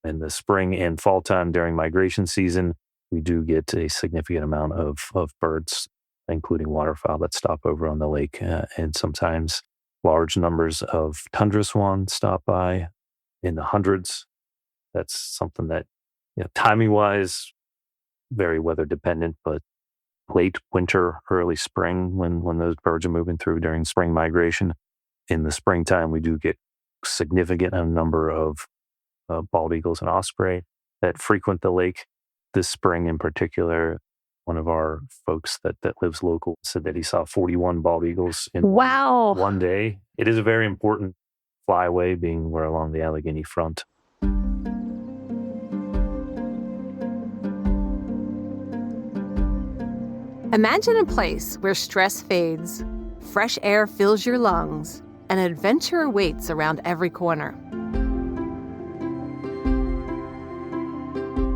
In the spring and fall time during migration season, we do get a significant amount of birds, including waterfowl that stop over on the lake. And sometimes large numbers of tundra swan stop by in the hundreds. That's something that, timing wise, very weather dependent, but late winter, early spring, when those birds are moving through during spring migration. In the springtime, we do get significant number of bald eagles and osprey that frequent the lake. This spring in particular, one of our folks that lives local said that he saw 41 bald eagles in Wow. one day. It is a very important flyway, being we're along the Allegheny front. Imagine a place where stress fades, fresh air fills your lungs, and adventure awaits around every corner.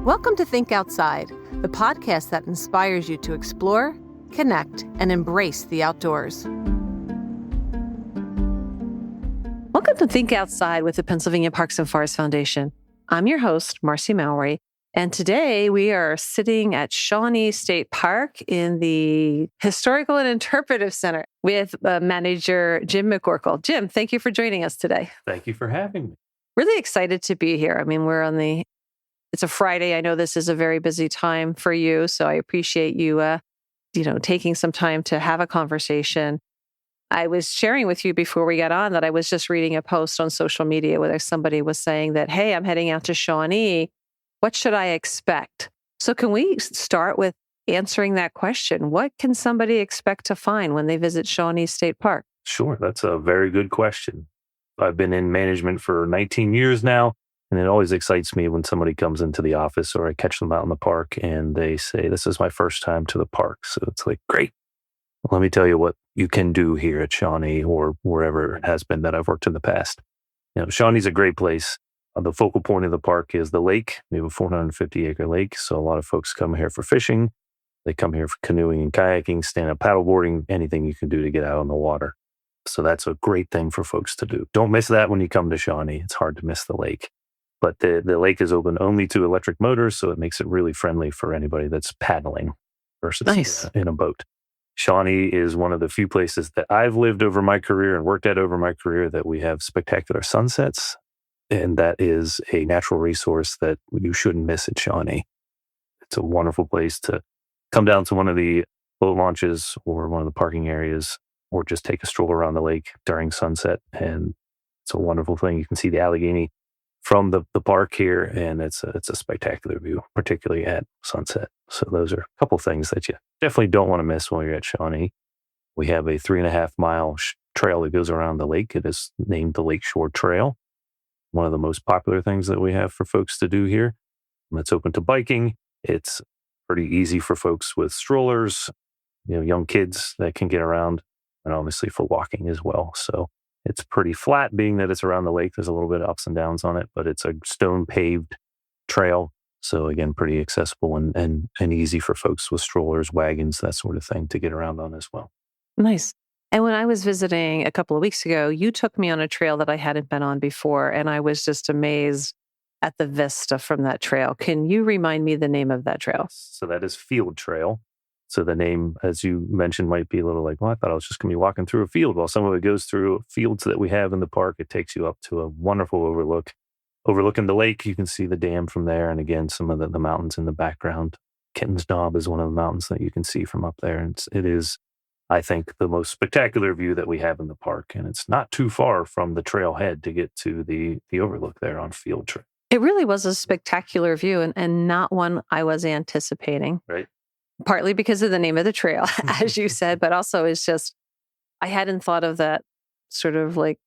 Welcome to Think Outside, the podcast that inspires you to explore, connect, and embrace the outdoors. Welcome to Think Outside with the Pennsylvania Parks and Forest Foundation. I'm your host, Marci Mowery, and today we are sitting at Shawnee State Park in the Historical and Interpretive Center with manager Jim McCorkle. Jim, thank you for joining us today. Thank you for having me. Really excited to be here. I mean, it's a Friday. I know this is a very busy time for you, so I appreciate you, taking some time to have a conversation. I was sharing with you before we got on that I was just reading a post on social media where somebody was saying that, hey, I'm heading out to Shawnee. What should I expect? So can we start with answering that question? What can somebody expect to find when they visit Shawnee State Park? Sure, that's a very good question. I've been in management for 19 years now. And it always excites me when somebody comes into the office or I catch them out in the park and they say, this is my first time to the park. So it's like, great. Let me tell you what you can do here at Shawnee or wherever it has been that I've worked in the past. Shawnee's a great place. The focal point of the park is the lake. We have a 450-acre lake. So a lot of folks come here for fishing. They come here for canoeing and kayaking, stand-up paddleboarding, anything you can do to get out on the water. So that's a great thing for folks to do. Don't miss that when you come to Shawnee. It's hard to miss the lake. But the lake is open only to electric motors, so it makes it really friendly for anybody that's paddling versus in a boat. Shawnee is one of the few places that I've lived over my career and worked at over my career that we have spectacular sunsets, and that is a natural resource that you shouldn't miss at Shawnee. It's a wonderful place to come down to one of the boat launches or one of the parking areas or just take a stroll around the lake during sunset, and it's a wonderful thing. You can see the Allegheny from the park here, and it's a spectacular view, particularly at sunset. So those are a couple things that you definitely don't want to miss while you're at Shawnee. We have a 3.5-mile trail that goes around the lake. It is named the Lakeshore Trail, one of the most popular things that we have for folks to do here. And it's open to biking. It's pretty easy for folks with strollers, young kids that can get around, and obviously for walking as well. So it's pretty flat, being that it's around the lake. There's a little bit of ups and downs on it, but it's a stone paved trail. So again, pretty accessible and easy for folks with strollers, wagons, that sort of thing to get around on as well. Nice. And when I was visiting a couple of weeks ago, you took me on a trail that I hadn't been on before, and I was just amazed at the vista from that trail. Can you remind me the name of that trail? So that is Field Trail. So the name, as you mentioned, might be a little like, well, I thought I was just going to be walking through a field. Well, some of it goes through fields that we have in the park. It takes you up to a wonderful overlook. Overlooking the lake, you can see the dam from there. And again, some of the mountains in the background. Kitten's Knob is one of the mountains that you can see from up there. And it is, I think, the most spectacular view that we have in the park. And it's not too far from the trailhead to get to the overlook there on Field Trail. It really was a spectacular view and not one I was anticipating. Right. Partly because of the name of the trail, as you said, but also it's just, I hadn't thought of that sort of like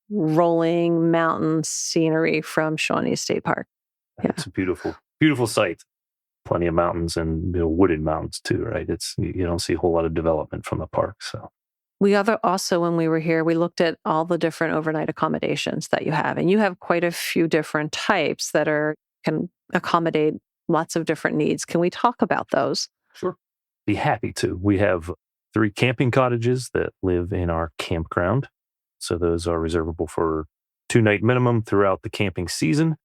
rolling mountain scenery from Shawnee State Park. Yeah. It's a beautiful, beautiful site. Plenty of mountains and wooded mountains too, right? You don't see a whole lot of development from the park. So we also, when we were here, we looked at all the different overnight accommodations that you have, and you have quite a few different types that can accommodate lots of different needs. Can we talk about those? Sure. Be happy to. We have 3 camping cottages that live in our campground. So those are reservable for 2-night minimum throughout the camping season.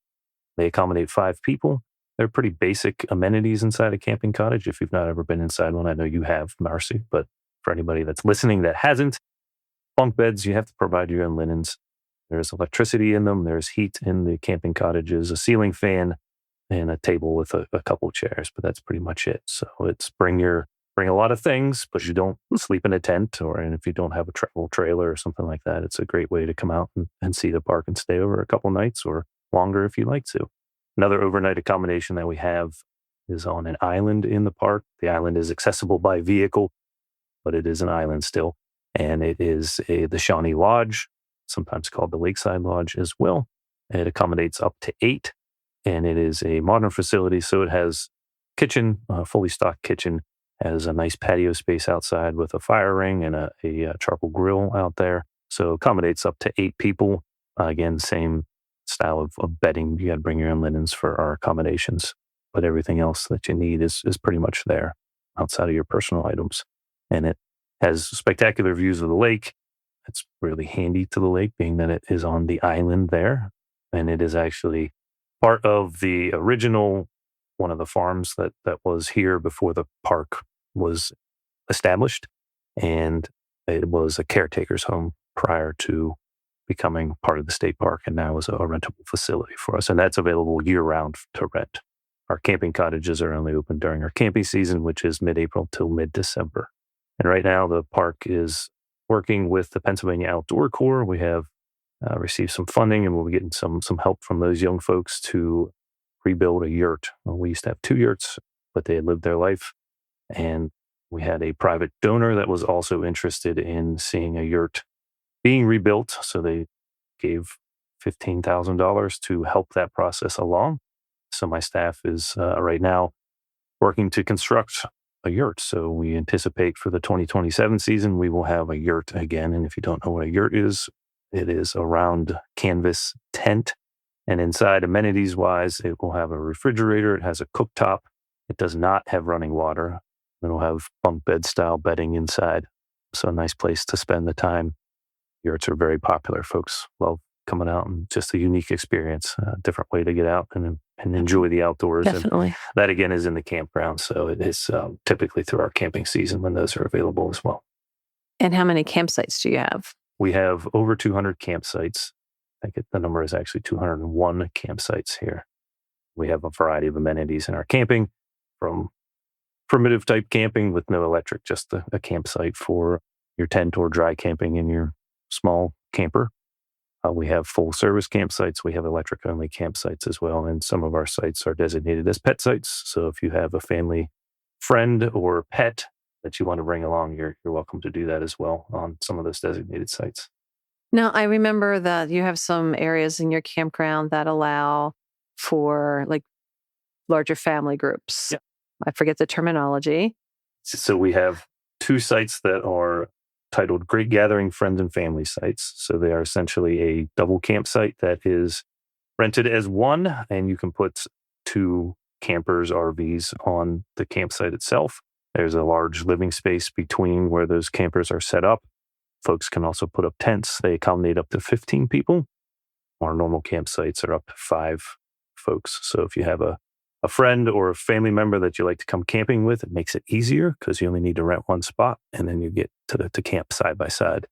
They accommodate 5 people. They're pretty basic amenities inside a camping cottage. If you've not ever been inside one, I know you have, Marci, but for anybody that's listening that hasn't, bunk beds, you have to provide your own linens. There's electricity in them. There's heat in the camping cottages, a ceiling fan, and a table with a couple chairs, but that's pretty much it. So it's bring a lot of things, but you don't sleep in a tent, and if you don't have a travel trailer or something like that, it's a great way to come out and see the park and stay over a couple nights or longer if you like to. Another overnight accommodation that we have is on an island in the park. The island is accessible by vehicle, but it is an island still. And it is the Shawnee Lodge, sometimes called the Lakeside Lodge as well. It accommodates up to 8, and it is a modern facility. So it has kitchen, a fully stocked kitchen, has a nice patio space outside with a fire ring and a charcoal grill out there. So accommodates up to 8 people. Again, same style of bedding. You got to bring your own linens for our accommodations, but everything else that you need is pretty much there outside of your personal items. And it has spectacular views of the lake. It's really handy to the lake, being that it is on the island there. And it is actually part of the original, one of the farms that was here before the park was established. And it was a caretaker's home prior to becoming part of the state park, and now is a rentable facility for us. And that's available year-round to rent. Our camping cottages are only open during our camping season, which is mid-April till mid-December. And right now, the park is working with the Pennsylvania Outdoor Corps. We have received some funding, and we'll be getting some help from those young folks to rebuild a yurt. Well, we used to have 2 yurts, but they had lived their life. And we had a private donor that was also interested in seeing a yurt being rebuilt. So they gave $15,000 to help that process along. So my staff is right now working to construct a yurt. So we anticipate for the 2027 season, we will have a yurt again. And if you don't know what a yurt is, it is a round canvas tent. And inside, amenities wise, it will have a refrigerator. It has a cooktop. It does not have running water. It'll have bunk bed style bedding inside. So a nice place to spend the time. Yurts are very popular. Folks love coming out, and just a unique experience, a different way to get out and enjoy the outdoors. Definitely. And that again is in the campground. So it is typically through our camping season when those are available as well. And how many campsites do you have? We have over 200 campsites. I think the number is actually 201 campsites here. We have a variety of amenities in our camping, from primitive type camping with no electric, just a campsite for your tent or dry camping in your small camper. We have full service campsites. We have electric only campsites as well. And some of our sites are designated as pet sites. So if you have a family friend or pet that you want to bring along, you're welcome to do that as well on some of those designated sites. Now, I remember that you have some areas in your campground that allow for like larger family groups. Yeah. I forget the terminology. So we have 2 sites that are titled Great Gathering Friends and Family Sites. So they are essentially a double campsite that is rented as one, and you can put 2 campers, RVs on the campsite itself. There's a large living space between where those campers are set up. Folks can also put up tents. They accommodate up to 15 people. Our normal campsites are up to 5 folks. So if you have a friend or a family member that you like to come camping with, it makes it easier because you only need to rent one spot, and then you get to camp side by side.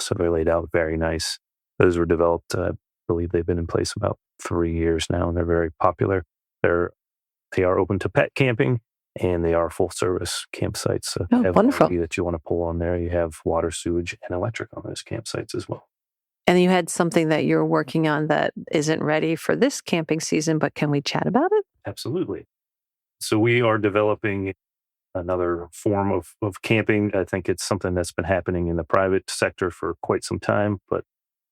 So they're laid out very nice. Those were developed, I believe they've been in place about 3 years now, and they're very popular. They are open to pet camping, and they are full service campsites. So Oh, wonderful. RV that you want to pull on there, you have water, sewage, and electric on those campsites as well. And you had something that you're working on that isn't ready for this camping season, but can we chat about it? Absolutely. So we are developing another form of camping. I think it's something that's been happening in the private sector for quite some time, but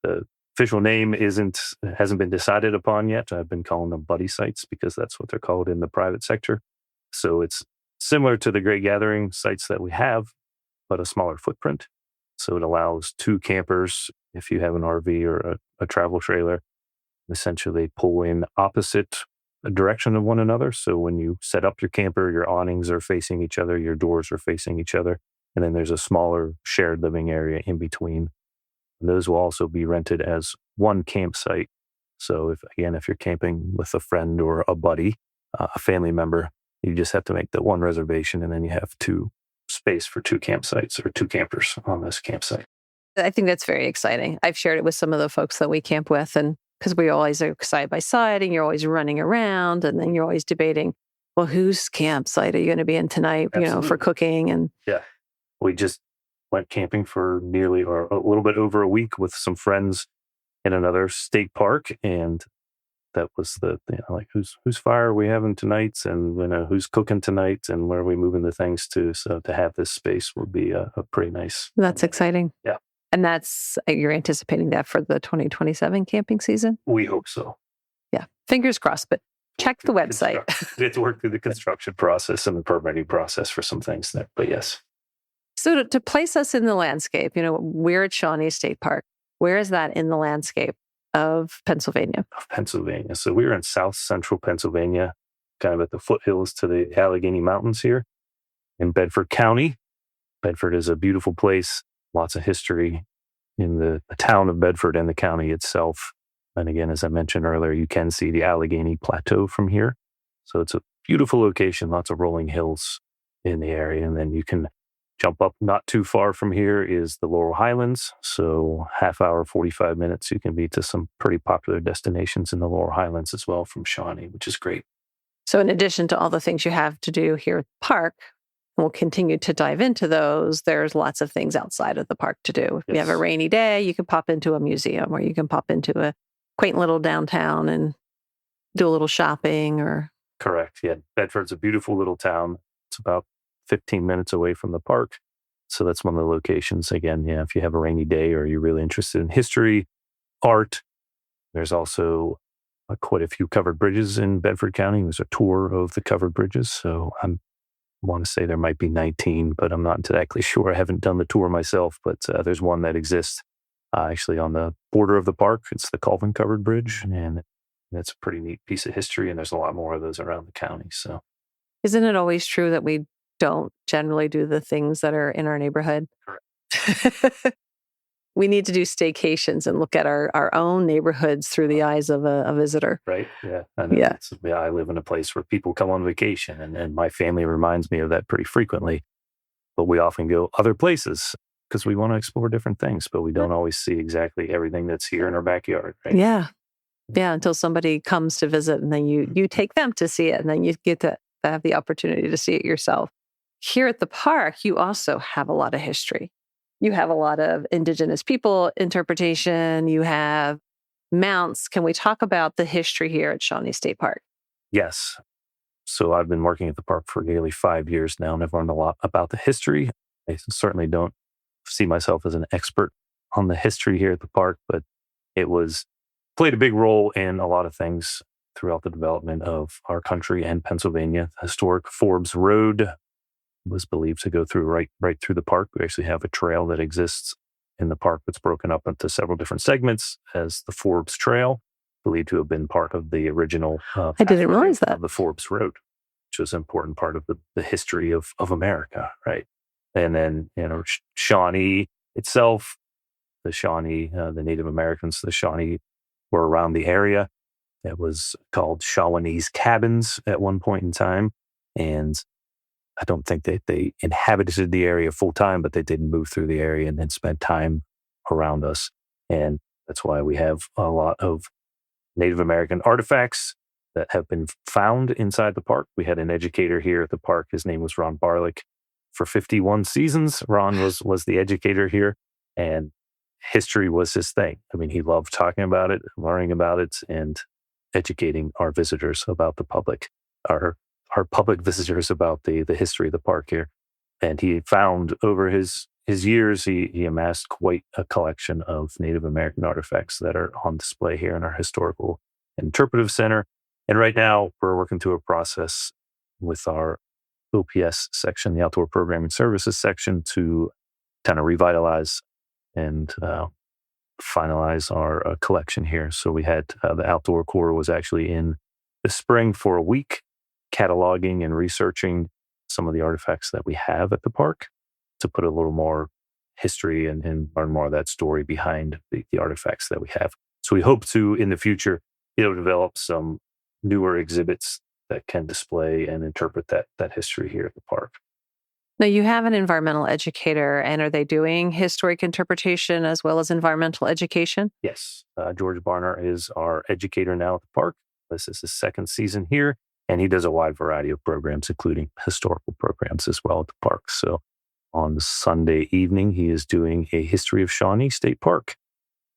the official name hasn't been decided upon yet. I've been calling them buddy sites because that's what they're called in the private sector. So it's similar to the Great Gathering sites that we have, but a smaller footprint. So it allows 2 campers, if you have an RV or a travel trailer, essentially pull in opposite direction of one another. So when you set up your camper, your awnings are facing each other, your doors are facing each other, and then there's a smaller shared living area in between. And those will also be rented as one campsite. So if you're camping with a friend or a buddy, a family member, you just have to make the one reservation, and then you have space for two campsites or two campers on this campsite. I think that's very exciting. I've shared it with some of the folks that we camp with, and because we always are side by side and you're always running around and then you're always debating, well, whose campsite are you going to be in tonight, Absolutely. For cooking? And yeah, we just went camping for nearly or a little bit over a week with some friends in another state park. And that was like whose fire are we having tonight, and who's cooking tonight, and where are we moving the things to. So to have this space would be a pretty nice. That's exciting. Yeah. And you're anticipating that for the 2027 camping season? We hope so. Yeah. Fingers crossed, but check the website. It's work through the construction process and the permitting process for some things there, but yes. So to place us in the landscape, we're at Shawnee State Park. Where is that in the landscape of Pennsylvania? So we're in south central Pennsylvania, kind of at the foothills to the Allegheny Mountains here in Bedford County. Bedford is a beautiful place, lots of history in the town of Bedford and the county itself. And again, as I mentioned earlier, you can see the Allegheny Plateau from here. So it's a beautiful location, lots of rolling hills in the area. And then you can jump up not too far from here is the Laurel Highlands. So half hour, 45 minutes, you can be to some pretty popular destinations in the Laurel Highlands as well from Shawnee, which is great. So in addition to all the things you have to do here at the park, and we'll continue to dive into those, there's lots of things outside of the park to do. If you have a rainy day, you can pop into a museum, or you can pop into a quaint little downtown and do a little shopping. Or Correct. Yeah. Bedford's a beautiful little town. It's about 15 minutes away from the park. So that's one of the locations. Again, if you have a rainy day or you're really interested in history, art, there's also quite a few covered bridges in Bedford County. There's a tour of the covered bridges. So I want to say there might be 19, but I'm not exactly sure. I haven't done the tour myself, but there's one that exists actually on the border of the park. It's the Colvin Covered Bridge, and that's a pretty neat piece of history, and there's a lot more of those around the county. So, isn't it always true that we don't generally do the things that are in our neighborhood? Correct. We need to do staycations and look at our own neighborhoods through the eyes of a visitor. Right. Yeah. I know. Yeah. I live in a place where people come on vacation, and my family reminds me of that pretty frequently. But we often go other places because we want to explore different things, but we don't always see exactly everything that's here in our backyard. Right? Yeah. Yeah. Until somebody comes to visit, and then you take them to see it, and then you get to have the opportunity to see it yourself. Here at the park, you also have a lot of history. You have a lot of Indigenous people interpretation. You have mounts. Can we talk about the history here at Shawnee State Park? Yes. So I've been working at the park for nearly 5 years now, and I've learned a lot about the history. I certainly don't see myself as an expert on the history here at the park, but it played a big role in a lot of things throughout the development of our country and Pennsylvania. The historic Forbes Road was believed to go through right through the park. We actually have a trail that exists in the park that's broken up into several different segments as the Forbes Trail, believed to have been part of the original I didn't realize that. Of the Forbes Road, which was an important part of the history of America, right? And then, Shawnee itself, the Shawnee, the Native Americans, the Shawnee were around the area. It was called Shawnee's Cabins at one point in time. And I don't think that they inhabited the area full time, but they did move through the area and then spent time around us. And that's why we have a lot of Native American artifacts that have been found inside the park. We had an educator here at the park. His name was Ron Barlick. For 51 seasons, Ron was the educator here, and history was his thing. I mean, he loved talking about it, learning about it, and educating our visitors about the public, our public visitors about the history of the park here. And he found over his years, he amassed quite a collection of Native American artifacts that are on display here in our Historical and Interpretive Center. And right now, we're working through a process with our OPS section, the Outdoor Programming Services section, to kind of revitalize and finalize our collection here. So we had the Outdoor Corps was actually in the spring for a week, cataloging and researching some of the artifacts that we have at the park to put a little more history and learn more of that story behind the artifacts that we have. So we hope to, in the future, it'll develop some newer exhibits that can display and interpret that history here at the park. Now, you have an environmental educator, and are they doing historic interpretation as well as environmental education? Yes, George Barner is our educator now at the park. This is his second season here, and he does a wide variety of programs, including historical programs as well at the park. So on Sunday evening, he is doing a History of Shawnee State Park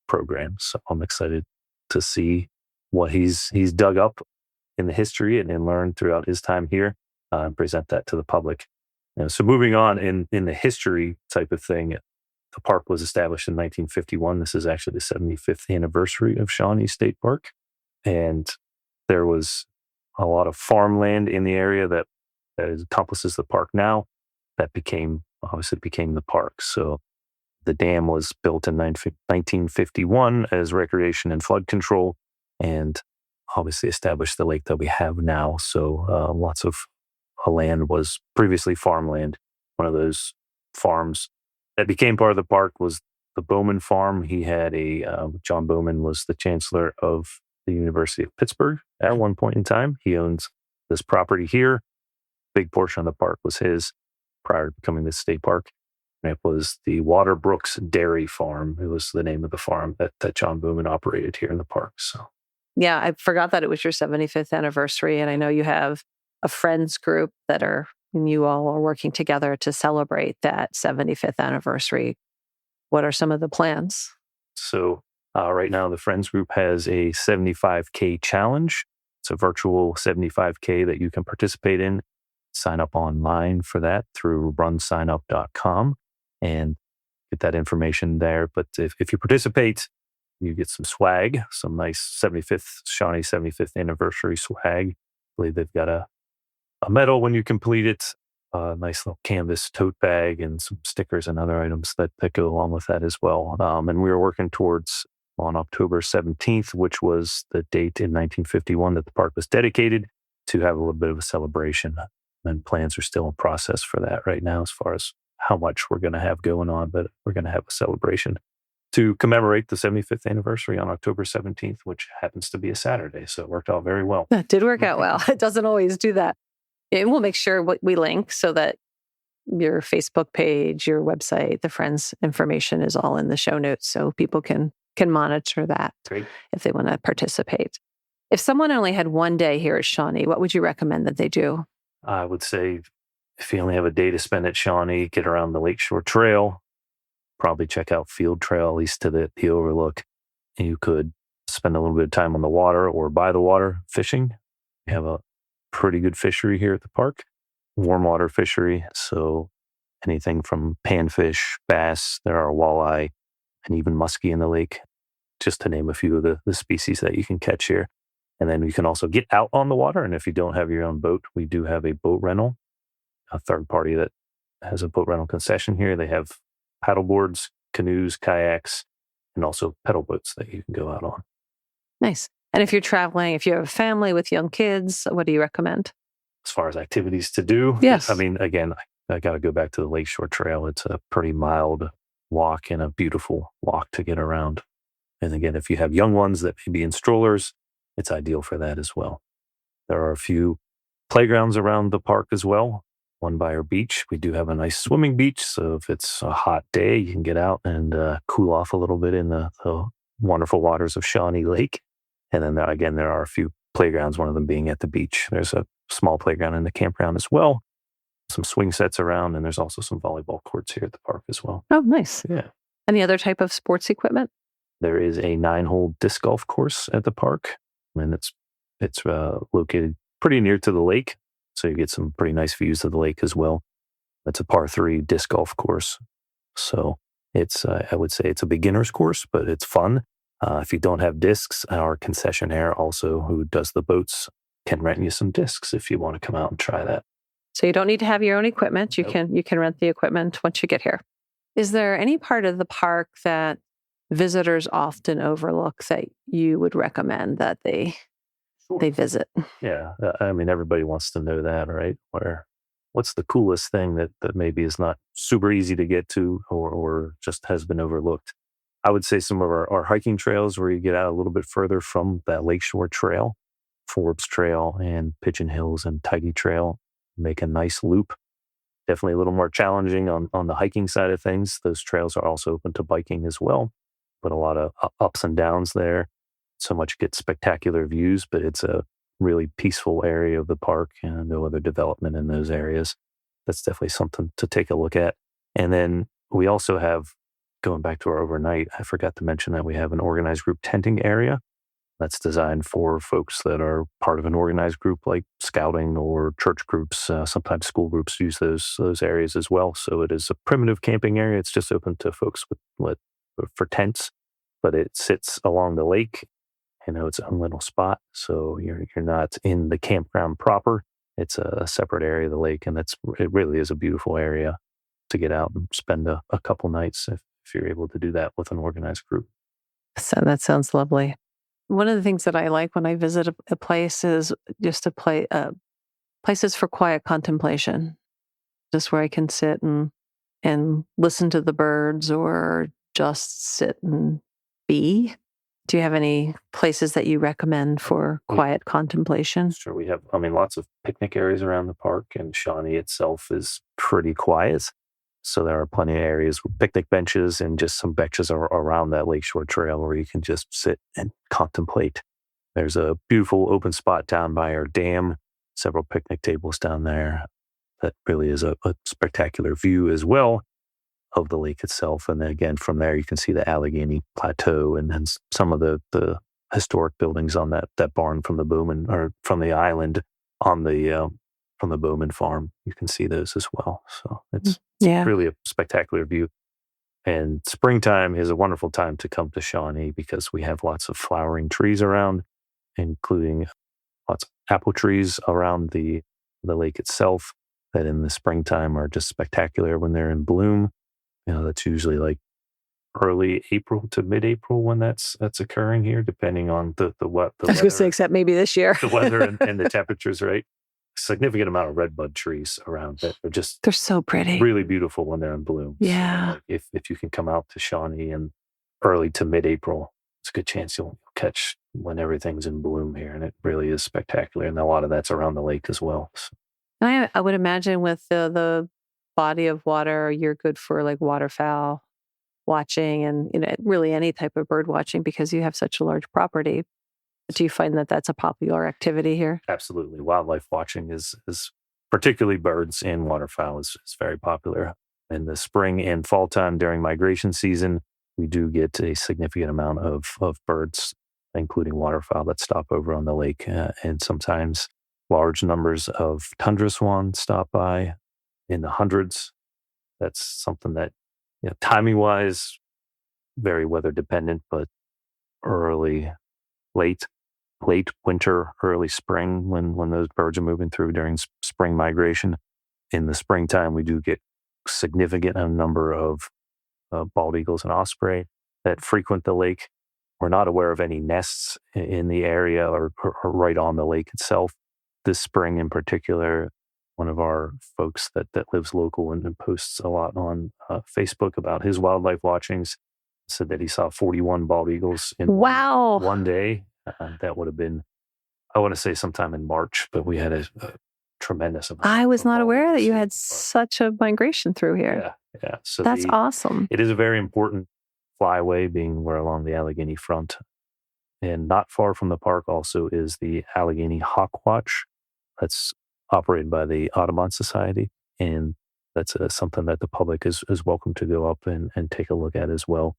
program. So I'm excited to see what he's dug up in the history and learned throughout his time here, and present that to the public. So moving on in the history type of thing, the park was established in 1951. This is actually the 75th anniversary of Shawnee State Park. And there was a lot of farmland in the area that encompasses the park now that obviously became the park. So the dam was built in 1951 as recreation and flood control, and obviously established the lake that we have now. So lots of land was previously farmland. One of those farms that became part of the park was the Bowman farm. He had John Bowman was the chancellor of the University of Pittsburgh at one point in time. He owns this property here. Big portion of the park was his prior to becoming the state park. And it was the Waterbrooks Dairy Farm. It was the name of the farm that John Bowman operated here in the park. So, yeah, I forgot that it was your 75th anniversary. And I know you have a friends group and you all are working together to celebrate that 75th anniversary. What are some of the plans? So right now, the friends group has a 75K challenge. It's a virtual 75K that you can participate in. Sign up online for that through runsignup.com and get that information there. But if you participate, you get some swag, some nice Shawnee 75th anniversary swag. I believe they've got a medal when you complete it, a nice little canvas tote bag, and some stickers and other items that go along with that as well. And we were working towards on October 17th, which was the date in 1951 that the park was dedicated, to have a little bit of a celebration. And plans are still in process for that right now as far as how much we're going to have going on, but we're going to have a celebration to commemorate the 75th anniversary on October 17th, which happens to be a Saturday. So it worked out very well. That did work out well. It doesn't always do that. And we'll make sure we link so that your Facebook page, your website, the friends information is all in the show notes so people can monitor that. Great. If they want to participate. If someone only had one day here at Shawnee, what would you recommend that they do? I would say if you only have a day to spend at Shawnee, get around the Lakeshore Trail, probably check out Field Trail, at least to the overlook. And you could spend a little bit of time on the water or by the water fishing. We have a pretty good fishery here at the park, warm water fishery. So anything from panfish, bass, there are walleye, and even muskie in the lake, just to name a few of the species that you can catch here. And then you can also get out on the water. And if you don't have your own boat, we do have a boat rental, a third party that has a boat rental concession here. They have paddle boards, canoes, kayaks, and also pedal boats that you can go out on. Nice. And if you're traveling, if you have a family with young kids, what do you recommend? As far as activities to do? Yes. I mean, again, I got to go back to the Lakeshore Trail. It's a pretty mild walk and a beautiful walk to get around. And again, if you have young ones that may be in strollers, it's ideal for that as well. There are a few playgrounds around the park as well. One by our beach. We do have a nice swimming beach. So if it's a hot day, you can get out and cool off a little bit in the wonderful waters of Shawnee Lake. And then there are a few playgrounds, one of them being at the beach. There's a small playground in the campground as well. Some swing sets around, and there's also some volleyball courts here at the park as well. Oh, nice. Yeah. Any other type of sports equipment? There is a 9-hole disc golf course at the park, and it's located pretty near to the lake, so you get some pretty nice views of the lake as well. It's a par 3 disc golf course, so it's I would say it's a beginner's course, but it's fun. If you don't have discs, our concessionaire also, who does the boats, can rent you some discs if you want to come out and try that. So you don't need to have your own equipment. You can rent the equipment once you get here. Is there any part of the park that visitors often overlook that you would recommend that they visit? Yeah, I mean, everybody wants to know that, right? What's the coolest thing that maybe is not super easy to get to or just has been overlooked? I would say some of our hiking trails where you get out a little bit further from that lakeshore trail, Forbes Trail and Pigeon Hills and Tiday Trail make a nice loop. Definitely a little more challenging on the hiking side of things. Those trails are also open to biking as well, but a lot of ups and downs there. So much get spectacular views, but it's a really peaceful area of the park and no other development in those areas. That's definitely something to take a look at. And then we also have, going back to our overnight, I forgot to mention that we have an organized group tenting area that's designed for folks that are part of an organized group like scouting or church groups. Sometimes school groups use those areas as well. So it is a primitive camping area. It's just open to folks for tents, but it sits along the lake. It's a little spot, so you're not in the campground proper. It's a separate area of the lake, and it really is a beautiful area to get out and spend a couple nights if you're able to do that with an organized group. So that sounds lovely. One of the things that I like when I visit a place is just to places for quiet contemplation, just where I can sit and listen to the birds or just sit and be. Do you have any places that you recommend for quiet contemplation? Sure, we have, lots of picnic areas around the park, and Shawnee itself is pretty quiet. So there are plenty of areas with picnic benches and just some benches around that lakeshore trail where you can just sit and contemplate. There's a beautiful open spot down by our dam, several picnic tables down there. That really is a spectacular view as well of the lake itself. And then again, from there, you can see the Allegheny Plateau and then some of the historic buildings on that barn from the Bowman, or from the island on the from the Bowman farm. You can see those as well. So it's really a spectacular view. And springtime is a wonderful time to come to Shawnee because we have lots of flowering trees around, including lots of apple trees around the lake itself that in the springtime are just spectacular when they're in bloom. That's usually like early April to mid-April when that's occurring here, depending on the weather. I was going to say, except maybe this year. The weather and the temperatures, right? Significant amount of redbud trees around that are they're so pretty, really beautiful when they're in bloom. Yeah. So, if you can come out to Shawnee in early to mid-April, it's a good chance you'll catch when everything's in bloom here, and it really is spectacular. And a lot of that's around the lake as well. So. I would imagine with the body of water, you're good for like waterfowl watching and really any type of bird watching because you have such a large property. Do you find that that's a popular activity here? Absolutely. Wildlife watching is particularly birds and waterfowl is very popular. In the spring and fall time during migration season, we do get a significant amount of birds, including waterfowl, that stop over on the lake. And sometimes large numbers of tundra swans stop by in the hundreds. That's something that, timing wise, very weather dependent, but late winter, early spring, when those birds are moving through during spring migration. In the springtime, we do get significant number of bald eagles and osprey that frequent the lake. We're not aware of any nests in the area or right on the lake itself. This spring in particular, one of our folks that lives local and posts a lot on Facebook about his wildlife watchings said that he saw 41 bald eagles in one day. That would have been, I want to say sometime in March, but we had a tremendous amount. I was not aware that you had such a migration through here. Yeah. So that's awesome. It is a very important flyway, being we're along the Allegheny front. And not far from the park also is the Allegheny Hawk Watch. That's operated by the Audubon Society. And that's something that the public is welcome to go up and take a look at as well.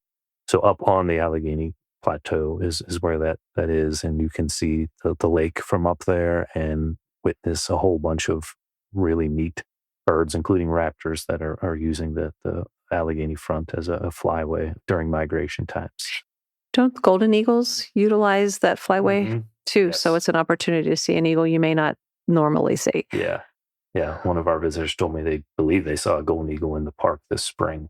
So up on the Allegheny Plateau is where that is, and you can see the lake from up there and witness a whole bunch of really neat birds, including raptors that are using the Allegheny front as a flyway during migration times. Don't golden eagles utilize that flyway too? Yes. So it's an opportunity to see an eagle you may not normally see. Yeah. One of our visitors told me they believe they saw a golden eagle in the park this spring.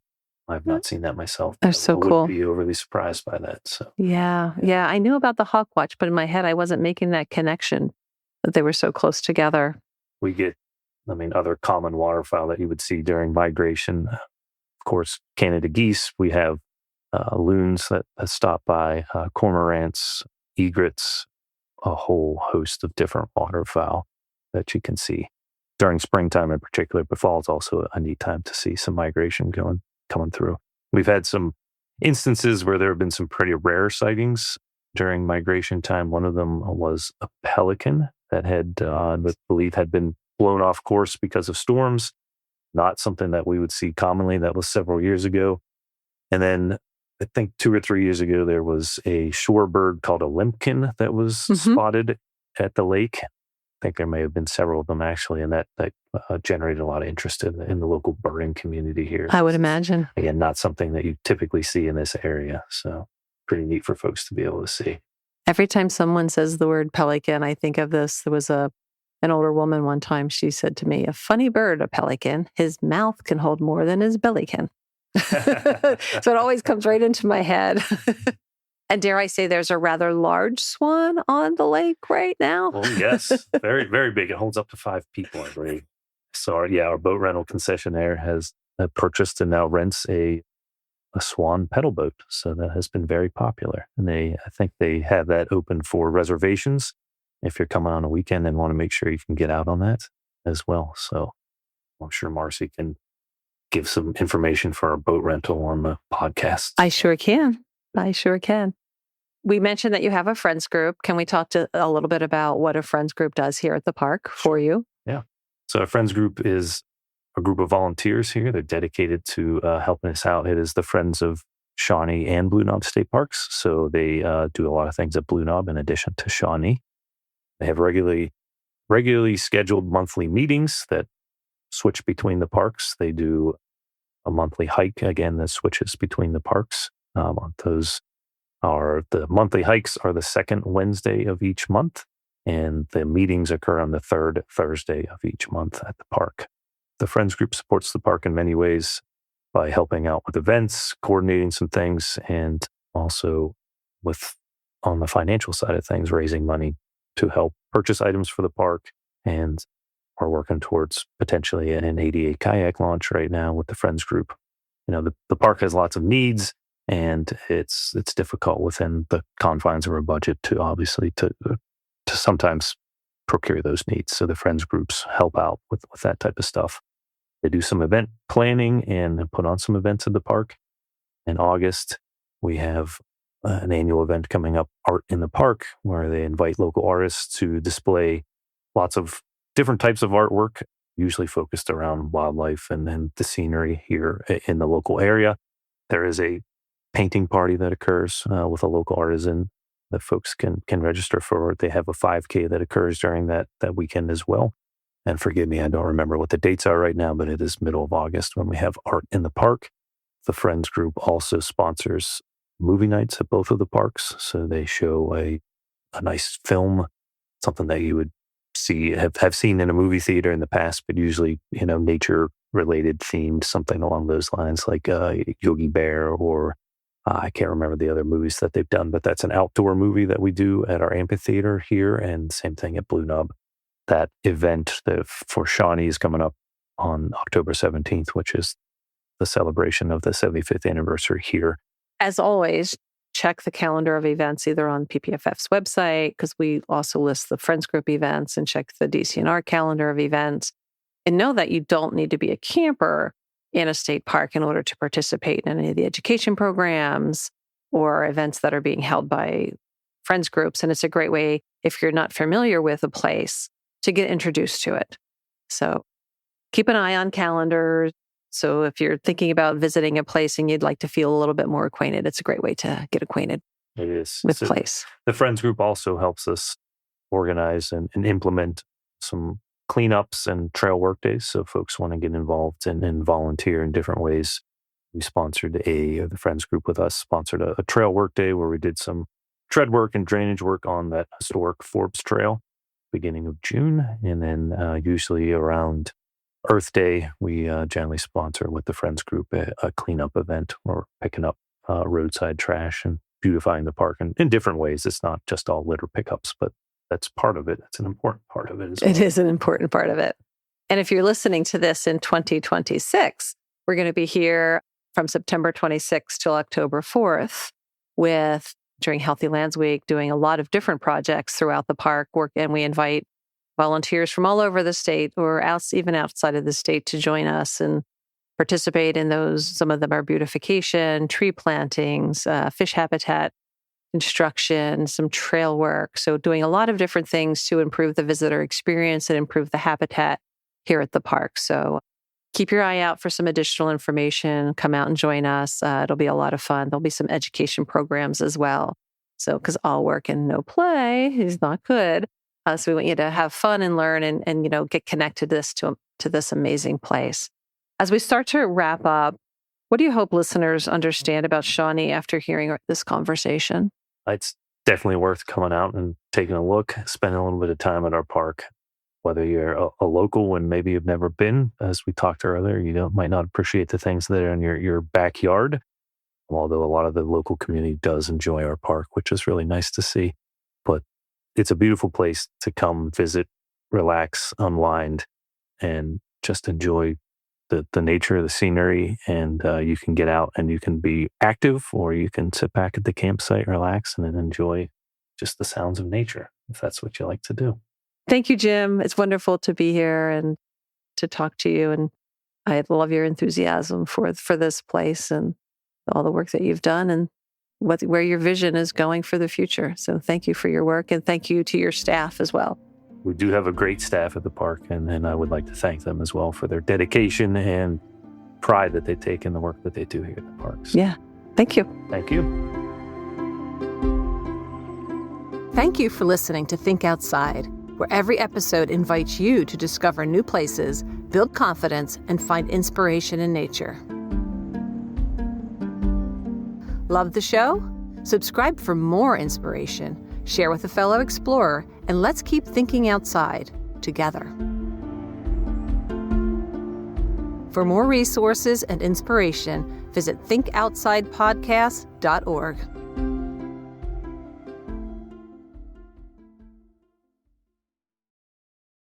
I've not seen that myself. They're so cool. I wouldn't be overly surprised by that. So yeah. I knew about the hawk watch, but in my head, I wasn't making that connection that they were so close together. We get, other common waterfowl that you would see during migration. Of course, Canada geese. We have loons that stop by, cormorants, egrets, a whole host of different waterfowl that you can see during springtime in particular, but fall is also a neat time to see some migration coming through. We've had some instances where there have been some pretty rare sightings during migration time. One of them was a pelican that I believe had been blown off course because of storms. Not something that we would see commonly. That was several years ago. And then I think 2 or 3 years ago, there was a shorebird called a limpkin that was spotted at the lake. I think there may have been several of them actually, and that generated a lot of interest in the local birding community here. I would imagine. Again, not something that you typically see in this area. So pretty neat for folks to be able to see. Every time someone says the word pelican, I think of this. There was an older woman one time, she said to me, a funny bird, a pelican, his mouth can hold more than his belly can. So it always comes right into my head. And dare I say there's a rather large swan on the lake right now? Oh, yes. Very, very big. It holds up to 5 people, I believe. So, our boat rental concessionaire has purchased and now rents a swan pedal boat. So that has been very popular. And I think they have that open for reservations if you're coming on a weekend and want to make sure you can get out on that as well. So I'm sure Marci can give some information for our boat rental on the podcast. I sure can. We mentioned that you have a friends group. Can we talk a little bit about what a friends group does here at the park for you? Yeah. So a friends group is a group of volunteers here. They're dedicated to helping us out. It is the Friends of Shawnee and Blue Knob State Parks. So they do a lot of things at Blue Knob in addition to Shawnee. They have regularly scheduled monthly meetings that switch between the parks. They do a monthly hike, again, that switches between the parks. The monthly hikes are the second Wednesday of each month, and the meetings occur on the third Thursday of each month at the park. The Friends Group supports the park in many ways by helping out with events, coordinating some things, and also on the financial side of things, raising money to help purchase items for the park. And we're working towards potentially an ADA kayak launch right now with the Friends Group. The park has lots of needs, and it's difficult within the confines of our budget to sometimes procure those needs. So the Friends Groups help out with that type of stuff. They do some event planning and put on some events at the park. In August, we have an annual event coming up, Art in the Park, where they invite local artists to display lots of different types of artwork, usually focused around wildlife and the scenery here in the local area. There is a painting party that occurs with a local artisan that folks can register for. They have a 5K that occurs during that weekend as well. And forgive me, I don't remember what the dates are right now, but it is middle of August when we have Art in the Park. The Friends Group also sponsors movie nights at both of the parks. So they show a nice film, something that you would have seen in a movie theater in the past, but usually, nature related themed, something along those lines, like Yogi Bear, or I can't remember the other movies that they've done, but that's an outdoor movie that we do at our amphitheater here, and same thing at Blue Knob. That event for Shawnee is coming up on October 17th, which is the celebration of the 75th anniversary here. As always, check the calendar of events either on PPFF's website, because we also list the Friends Group events, and check the DCNR calendar of events. And know that you don't need to be a camper in a state park in order to participate in any of the education programs or events that are being held by Friends Groups. And it's a great way, if you're not familiar with a place, to get introduced to it. So keep an eye on calendars. So if you're thinking about visiting a place and you'd like to feel a little bit more acquainted, it's a great way to get acquainted. It is. With place. The Friends Group also helps us organize and implement some cleanups and trail work days. So folks want to get involved and volunteer in different ways. The Friends Group with us sponsored a trail work day where we did some tread work and drainage work on that historic Forbes trail beginning of June. And then usually around Earth Day, we generally sponsor with the Friends Group a cleanup event or picking up roadside trash and beautifying the park in different ways. It's not just all litter pickups, but that's part of it. It's an important part of it as well. It is an important part of it. And if you're listening to this in 2026, we're going to be here from September 26th till October 4th during Healthy Lands Week, doing a lot of different projects throughout the park. And we invite volunteers from all over the state or even outside of the state to join us and participate in those. Some of them are beautification, tree plantings, fish habitat construction, some trail work. So doing a lot of different things to improve the visitor experience and improve the habitat here at the park. So keep your eye out for some additional information. Come out and join us. It'll be a lot of fun. There'll be some education programs as well. So, because all work and no play is not good. So we want you to have fun and learn and get connected to this amazing place. As we start to wrap up, what do you hope listeners understand about Shawnee after hearing this conversation? It's definitely worth coming out and taking a look, spending a little bit of time at our park. Whether you're a local and maybe you've never been, as we talked earlier, you might not appreciate the things that are in your backyard, although a lot of the local community does enjoy our park, which is really nice to see. But it's a beautiful place to come visit, relax, unwind, and just enjoy the nature of the scenery. And you can get out and you can be active, or you can sit back at the campsite, relax, and then enjoy just the sounds of nature, if that's what you like to do. Thank you, Jim. It's wonderful to be here and to talk to you. And I love your enthusiasm for this place and all the work that you've done and where your vision is going for the future. So thank you for your work, and thank you to your staff as well. We do have a great staff at the park, and I would like to thank them as well for their dedication and pride that they take in the work that they do here at the parks. Yeah. Thank you. Thank you. Thank you for listening to Think Outside, where every episode invites you to discover new places, build confidence, and find inspiration in nature. Love the show? Subscribe for more inspiration, share with a fellow explorer, and let's keep thinking outside together. For more resources and inspiration, visit thinkoutsidepodcast.org.